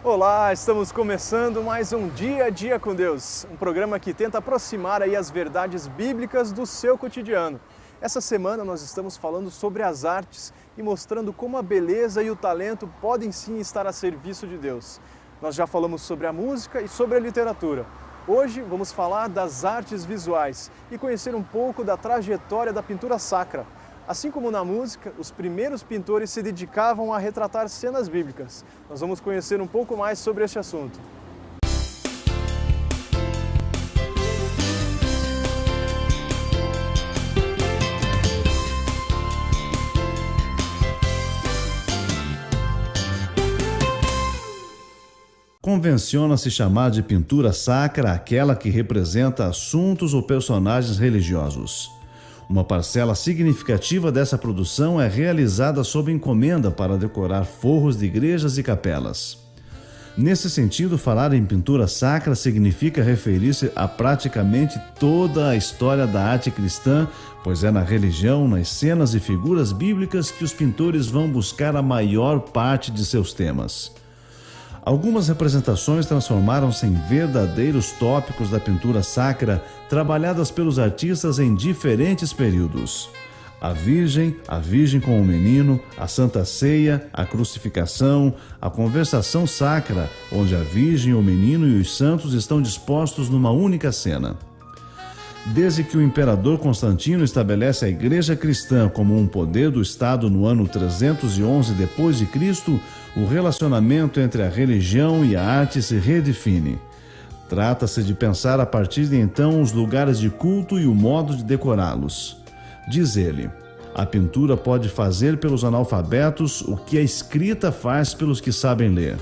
Olá, estamos começando mais um Dia a Dia com Deus, um programa que tenta aproximar aí as verdades bíblicas do seu cotidiano. Essa semana nós estamos falando sobre as artes e mostrando como a beleza e o talento podem sim estar a serviço de Deus. Nós já falamos sobre a música e sobre a literatura. Hoje vamos falar das artes visuais e conhecer um pouco da trajetória da pintura sacra. Assim como na música, os primeiros pintores se dedicavam a retratar cenas bíblicas. Nós vamos conhecer um pouco mais sobre este assunto. Convenciona-se chamar de pintura sacra aquela que representa assuntos ou personagens religiosos. Uma parcela significativa dessa produção é realizada sob encomenda para decorar forros de igrejas e capelas. Nesse sentido, falar em pintura sacra significa referir-se a praticamente toda a história da arte cristã, pois é na religião, nas cenas e figuras bíblicas que os pintores vão buscar a maior parte de seus temas. Algumas representações transformaram-se em verdadeiros tópicos da pintura sacra, trabalhadas pelos artistas em diferentes períodos. A Virgem com o Menino, a Santa Ceia, a Crucificação, a Conversação Sacra, onde a Virgem, o Menino e os santos estão dispostos numa única cena. Desde que o imperador Constantino estabelece a Igreja Cristã como um poder do Estado no ano 311 d.C., o relacionamento entre a religião e a arte se redefine. Trata-se de pensar a partir de então os lugares de culto e o modo de decorá-los. Diz ele: a pintura pode fazer pelos analfabetos o que a escrita faz pelos que sabem ler.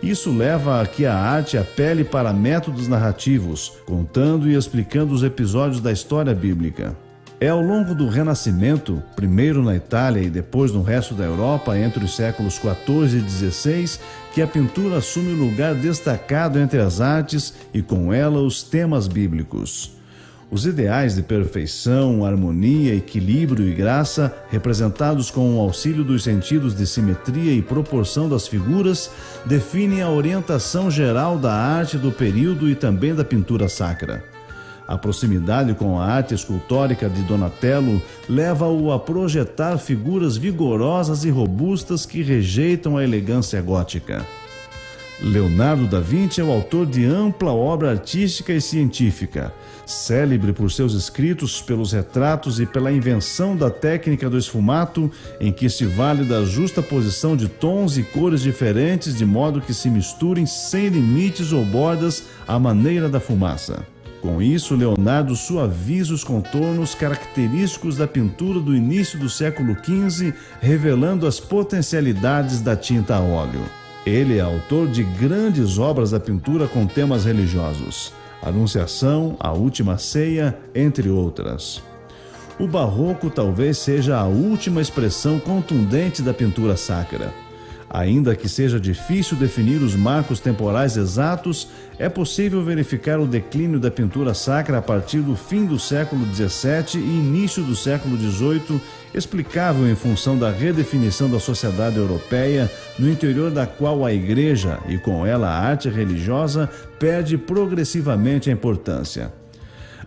Isso leva a que a arte apele para métodos narrativos, contando e explicando os episódios da história bíblica. É ao longo do Renascimento, primeiro na Itália e depois no resto da Europa, entre os séculos XIV e XVI, que a pintura assume um lugar destacado entre as artes e com ela os temas bíblicos. Os ideais de perfeição, harmonia, equilíbrio e graça, representados com o auxílio dos sentidos de simetria e proporção das figuras, definem a orientação geral da arte do período e também da pintura sacra. A proximidade com a arte escultórica de Donatello leva-o a projetar figuras vigorosas e robustas que rejeitam a elegância gótica. Leonardo da Vinci é o autor de ampla obra artística e científica, célebre por seus escritos, pelos retratos e pela invenção da técnica do esfumato, em que se vale da justa posição de tons e cores diferentes de modo que se misturem sem limites ou bordas à maneira da fumaça. Com isso, Leonardo suaviza os contornos característicos da pintura do início do século XV, revelando as potencialidades da tinta a óleo. Ele é autor de grandes obras da pintura com temas religiosos: a Anunciação, a Última Ceia, entre outras. O Barroco talvez seja a última expressão contundente da pintura sacra. Ainda que seja difícil definir os marcos temporais exatos, é possível verificar o declínio da pintura sacra a partir do fim do século XVII e início do século XVIII, explicável em função da redefinição da sociedade europeia, no interior da qual a Igreja, e com ela a arte religiosa, perde progressivamente a importância.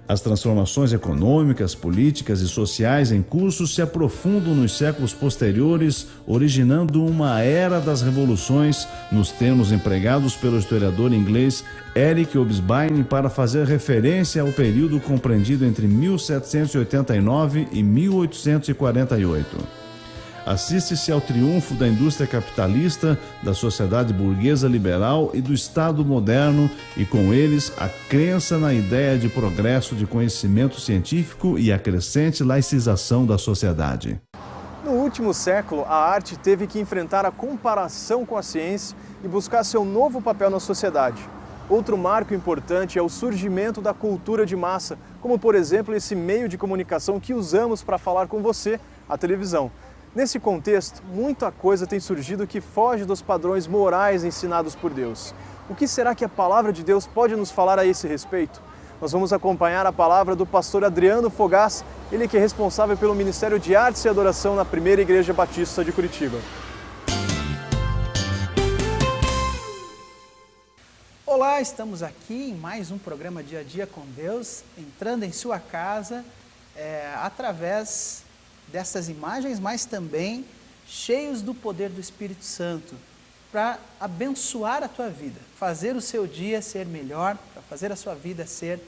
As transformações econômicas, políticas e sociais em curso se aprofundam nos séculos posteriores, originando uma era das revoluções, nos termos empregados pelo historiador inglês Eric Hobsbawm para fazer referência ao período compreendido entre 1789 e 1848. Assiste-se ao triunfo da indústria capitalista, da sociedade burguesa liberal e do Estado moderno, e com eles a crença na ideia de progresso de conhecimento científico e a crescente laicização da sociedade. No último século, a arte teve que enfrentar a comparação com a ciência e buscar seu novo papel na sociedade. Outro marco importante é o surgimento da cultura de massa, como por exemplo esse meio de comunicação que usamos para falar com você, a televisão. Nesse contexto, muita coisa tem surgido que foge dos padrões morais ensinados por Deus. O que será que a palavra de Deus pode nos falar a esse respeito? Nós vamos acompanhar a palavra do pastor Adriano Fogás, ele que é responsável pelo Ministério de Artes e Adoração na Primeira Igreja Batista de Curitiba. Olá, estamos aqui em mais um programa Dia a Dia com Deus, entrando em sua casa através dessas imagens, mas também cheios do poder do Espírito Santo, para abençoar a tua vida, fazer o seu dia ser melhor, para fazer a sua vida ser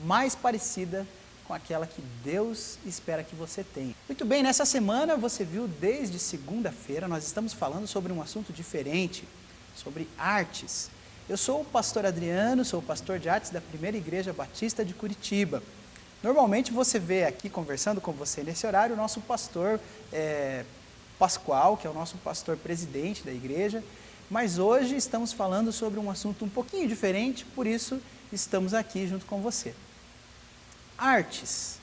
mais parecida com aquela que Deus espera que você tenha. Muito bem, nessa semana você viu desde segunda-feira, nós estamos falando sobre um assunto diferente, sobre artes. Eu sou o pastor Adriano, sou o pastor de artes da Primeira Igreja Batista de Curitiba. Normalmente você vê aqui conversando com você nesse horário o nosso pastor Pascoal, que é o nosso pastor presidente da igreja, mas hoje estamos falando sobre um assunto um pouquinho diferente, por isso estamos aqui junto com você. Artes,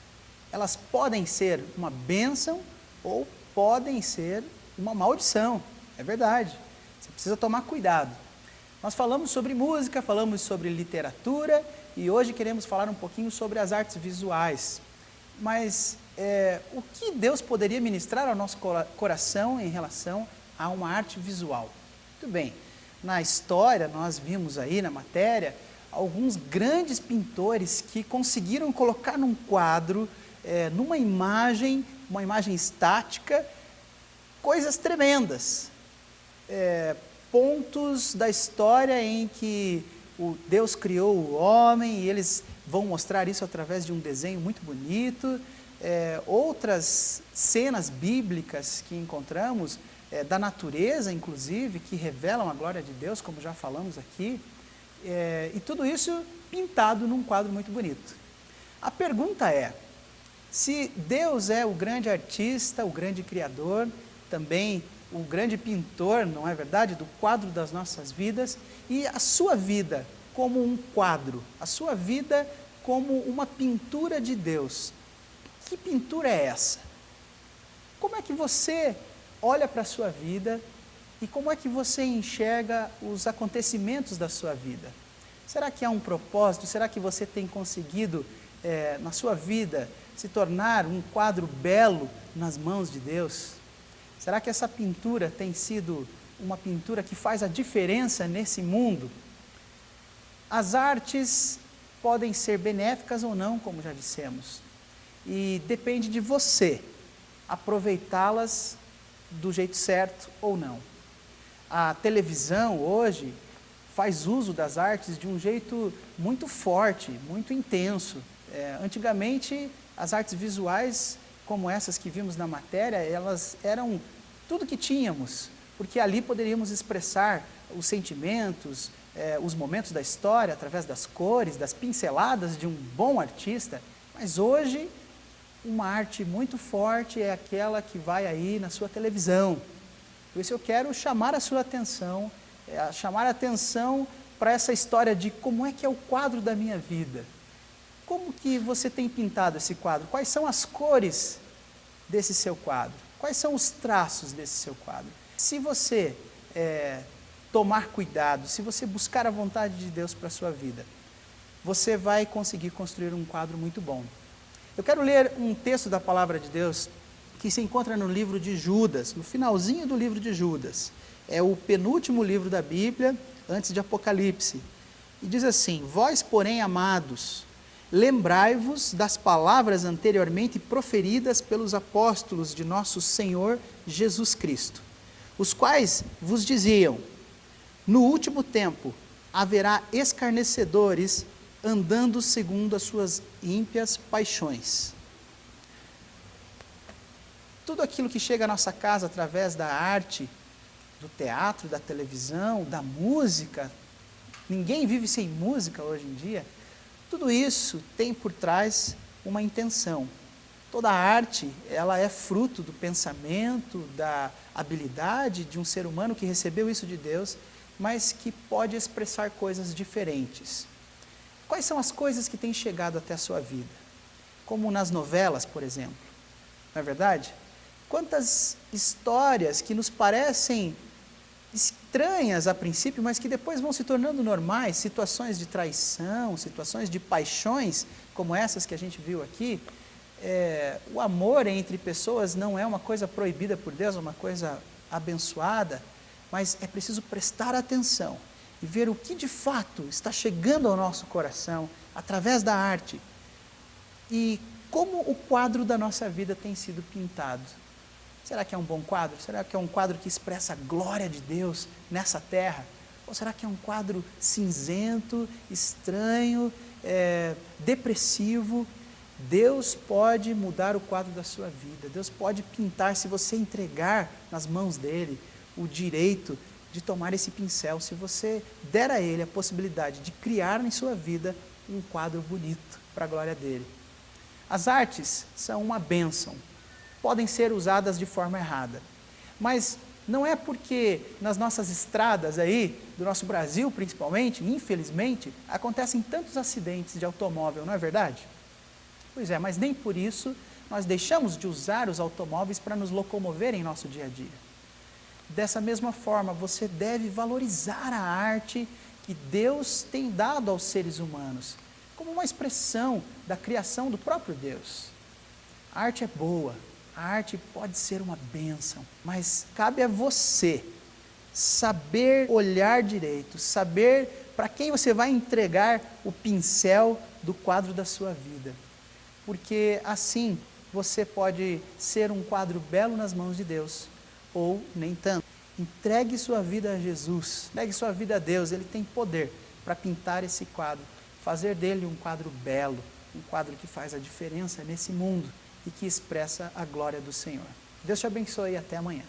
elas podem ser uma bênção ou podem ser uma maldição, é verdade, você precisa tomar cuidado. Nós falamos sobre música, falamos sobre literatura e hoje queremos falar um pouquinho sobre as artes visuais. Mas o que Deus poderia ministrar ao nosso coração em relação a uma arte visual? Muito bem, na história nós vimos aí na matéria alguns grandes pintores que conseguiram colocar num quadro, numa imagem, uma imagem estática, coisas tremendas. Pontos da história em que Deus criou o homem e eles vão mostrar isso através de um desenho muito bonito. Outras cenas bíblicas que encontramos, da natureza inclusive, que revelam a glória de Deus, como já falamos aqui, e tudo isso pintado num quadro muito bonito. A pergunta é, se Deus é o grande artista, o grande criador, também o grande pintor, não é verdade, do quadro das nossas vidas, e a sua vida como um quadro, a sua vida como uma pintura de Deus. Que pintura é essa? Como é que você olha para a sua vida e como é que você enxerga os acontecimentos da sua vida? Será que há um propósito? Será que você tem conseguido, na sua vida, se tornar um quadro belo nas mãos de Deus? Será que essa pintura tem sido uma pintura que faz a diferença nesse mundo? As artes podem ser benéficas ou não, como já dissemos, e depende de você aproveitá-las do jeito certo ou não. A televisão hoje faz uso das artes de um jeito muito forte, muito intenso. Antigamente, as artes visuais, como essas que vimos na matéria, elas eram tudo que tínhamos, porque ali poderíamos expressar os sentimentos, os momentos da história, através das cores, das pinceladas de um bom artista. Mas hoje, uma arte muito forte é aquela que vai aí na sua televisão. Por isso eu quero chamar a sua atenção, chamar a atenção para essa história de como é que é o quadro da minha vida. Como que você tem pintado esse quadro? Quais são as cores desse seu quadro? Quais são os traços desse seu quadro? Se você tomar cuidado, se você buscar a vontade de Deus para a sua vida, você vai conseguir construir um quadro muito bom. Eu quero ler um texto da palavra de Deus que se encontra no livro de Judas, no finalzinho do livro de Judas. É o penúltimo livro da Bíblia, antes de Apocalipse. E diz assim: vós, porém, amados, lembrai-vos das palavras anteriormente proferidas pelos apóstolos de nosso Senhor Jesus Cristo, os quais vos diziam: no último tempo haverá escarnecedores andando segundo as suas ímpias paixões. Tudo aquilo que chega à nossa casa através da arte, do teatro, da televisão, da música, ninguém vive sem música hoje em dia. Tudo isso tem por trás uma intenção. Toda arte, ela é fruto do pensamento, da habilidade de um ser humano que recebeu isso de Deus, mas que pode expressar coisas diferentes. Quais são as coisas que têm chegado até a sua vida? Como nas novelas, por exemplo. Não é verdade? Quantas histórias que nos parecem estranhas a princípio, mas que depois vão se tornando normais, situações de traição, situações de paixões, como essas que a gente viu aqui. O amor entre pessoas não é uma coisa proibida por Deus, é uma coisa abençoada, mas é preciso prestar atenção e ver o que de fato está chegando ao nosso coração através da arte e como o quadro da nossa vida tem sido pintado. Será que é um bom quadro? Será que é um quadro que expressa a glória de Deus nessa terra? Ou será que é um quadro cinzento, estranho, depressivo? Deus pode mudar o quadro da sua vida. Deus pode pintar, se você entregar nas mãos dele o direito de tomar esse pincel, se você der a ele a possibilidade de criar em sua vida um quadro bonito para a glória dele. As artes são uma bênção, podem ser usadas de forma errada, mas não é porque nas nossas estradas aí, do nosso Brasil principalmente, infelizmente, acontecem tantos acidentes de automóvel, não é verdade? Pois é, mas nem por isso nós deixamos de usar os automóveis para nos locomover em nosso dia a dia. Dessa mesma forma, você deve valorizar a arte que Deus tem dado aos seres humanos, como uma expressão da criação do próprio Deus. A arte é boa, a arte pode ser uma bênção, mas cabe a você saber olhar direito, saber para quem você vai entregar o pincel do quadro da sua vida. Porque assim você pode ser um quadro belo nas mãos de Deus, ou nem tanto. Entregue sua vida a Jesus, entregue sua vida a Deus, Ele tem poder para pintar esse quadro, fazer dele um quadro belo, um quadro que faz a diferença nesse mundo e que expressa a glória do Senhor. Deus te abençoe e até amanhã.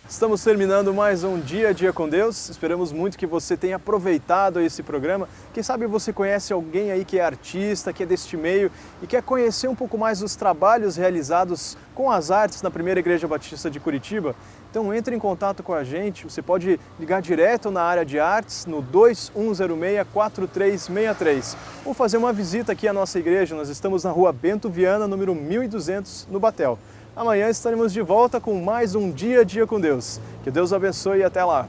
Estamos terminando mais um Dia a Dia com Deus. Esperamos muito que você tenha aproveitado esse programa. Quem sabe você conhece alguém aí que é artista, que é deste meio e quer conhecer um pouco mais dos trabalhos realizados com as artes na Primeira Igreja Batista de Curitiba? Então entre em contato com a gente, você pode ligar direto na área de artes no 2106-4363 ou fazer uma visita aqui à nossa igreja. Nós estamos na Rua Bento Viana, número 1200, no Batel. Amanhã estaremos de volta com mais um Dia a Dia com Deus. Que Deus abençoe e até lá!